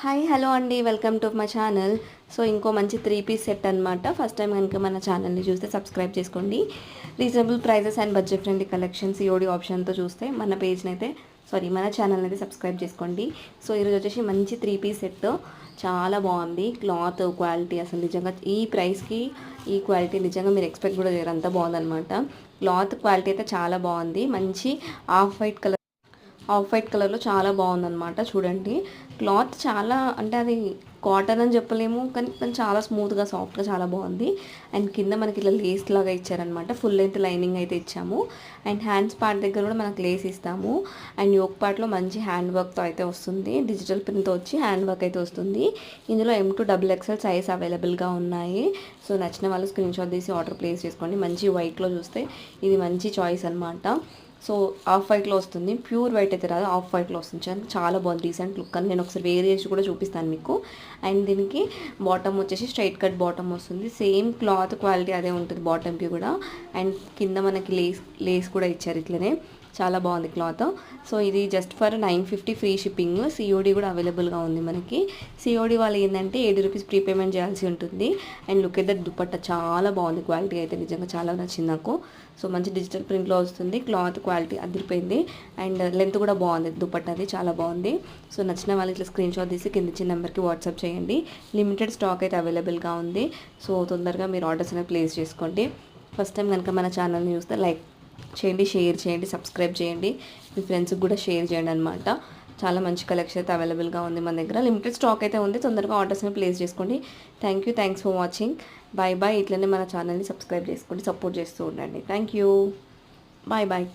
Hi hello అండి, welcome to my channel. So ఇంకో మంచి 3 పీస్ సెట్ అనమాట. ఫస్ట్ టైం కనుక మన ఛానల్ని చూస్తే సబ్స్క్రైబ్ చేసుకోండి. Reasonable prices and budget friendly collections EOD ఆప్షన్తో చూస్తే మన పేజ్ని అయితే మన ఛానల్ని అయితే సబ్స్క్రైబ్ చేసుకోండి. సో ఈరోజు వచ్చేసి మంచి 3 పీస్ సెట్ చాలా బాగుంది. క్లాత్ క్వాలిటీ అసలు నిజంగా ఈ ప్రైస్కి ఈ క్వాలిటీ నిజంగా మీరు ఎక్స్పెక్ట్ కూడా చేయరు, అంత బాగుందనమాట. క్లాత్ క్వాలిటీ అయితే చాలా బాగుంది. మంచి ఆఫ్ వైట్ కలర్లో చాలా బాగుందన్నమాట. చూడండి, క్లాత్ చాలా అంటే అది కాటన్ అని చెప్పలేము, కానీ చాలా స్మూత్గా సాఫ్ట్గా చాలా బాగుంది. అండ్ కింద మనకి ఇట్లా లేస్ లాగా ఇచ్చారనమాట. ఫుల్ లెంత్ లైనింగ్ అయితే ఇచ్చాము. అండ్ హ్యాండ్స్ పార్ట్ దగ్గర కూడా మనకు లేస్ ఇస్తాము. అండ్ యోక్ పార్ట్లో మంచి హ్యాండ్ వర్క్తో అయితే వస్తుంది. డిజిటల్ ప్రింట్తో వచ్చి హ్యాండ్ వర్క్ అయితే వస్తుంది. ఇందులో M2XXL సైజ్ అవైలబుల్గా ఉన్నాయి. సో నచ్చిన వాళ్ళు స్క్రీన్ షాట్ తీసి ఆర్డర్ ప్లేస్ చేసుకోండి. మంచి వైట్లో చూస్తే ఇది మంచి చాయిస్ అనమాట. సో ఆఫ్ వైట్లో వస్తుంది, ప్యూర్ వైట్ అయితే రాదు, ఆఫ్ వైట్లో వస్తుంది. చాలా బాగుంది, డీసెంట్ లుక్ అని. నేను ఒకసారి వేర్ చేసి కూడా చూపిస్తాను మీకు. అండ్ దీనికి బాటమ్ వచ్చేసి స్ట్రైట్ కట్ బాటమ్ వస్తుంది. సేమ్ క్లాత్ క్వాలిటీ అదే ఉంటుంది బాటమ్కి కూడా. అండ్ కింద మనకి లేస్ కూడా ఇచ్చారు ఇట్లనే. చాలా బాగుంది క్లాత్. సో ఇది just for 950 free shipping. COD కూడా అవైలబుల్గా ఉంది మనకి. సిఓడి వాళ్ళు ఏంటంటే ₹7 ప్రీపేమెంట్ చేయాల్సి ఉంటుంది. And look at that dupatta చాలా బాగుంది. క్వాలిటీ అయితే నిజంగా చాలా నచ్చింది నాకు. సో మంచి డిజిటల్ ప్రింట్లో వస్తుంది. క్లాత్ క్వాలిటీ అదిరిపోయింది. అండ్ లెంత్ కూడా బాగుంది, దుపట్టాది చాలా బాగుంది. సో నచ్చిన వాళ్ళకి ఇట్లా స్క్రీన్ షాట్ తీసి కింద ఇచ్చిన నెంబర్కి వాట్సాప్ చేయండి. లిమిటెడ్ స్టాక్ అయితే అవైలబుల్గా ఉంది. సో తొందరగా మీరు ఆర్డర్స్ అనేవి ప్లేస్ చేసుకోండి. ఫస్ట్ టైం కనుక మన ఛానల్ని చూస్తే లైక్ చేయండి, షేర్ చేయండి, సబ్స్క్రైబ్ చేయండి, మీ ఫ్రెండ్స్కి కూడా షేర్ చేయండి అనమాట. చాలా మంచి కలెక్షన్ అయితే అవైలబుల్గా ఉంది మన దగ్గర. లిమిటెడ్ స్టాక్ అయితే ఉంది, తొందరగా ఆర్డర్స్ని ప్లేస్ చేసుకోండి. Thanks for watching. బాయ్ ఇట్లనే మన ఛానల్ని సబ్స్క్రైబ్ చేసుకోండి, సపోర్ట్ చేస్తూ ఉండండి. Thank you. బాయ్.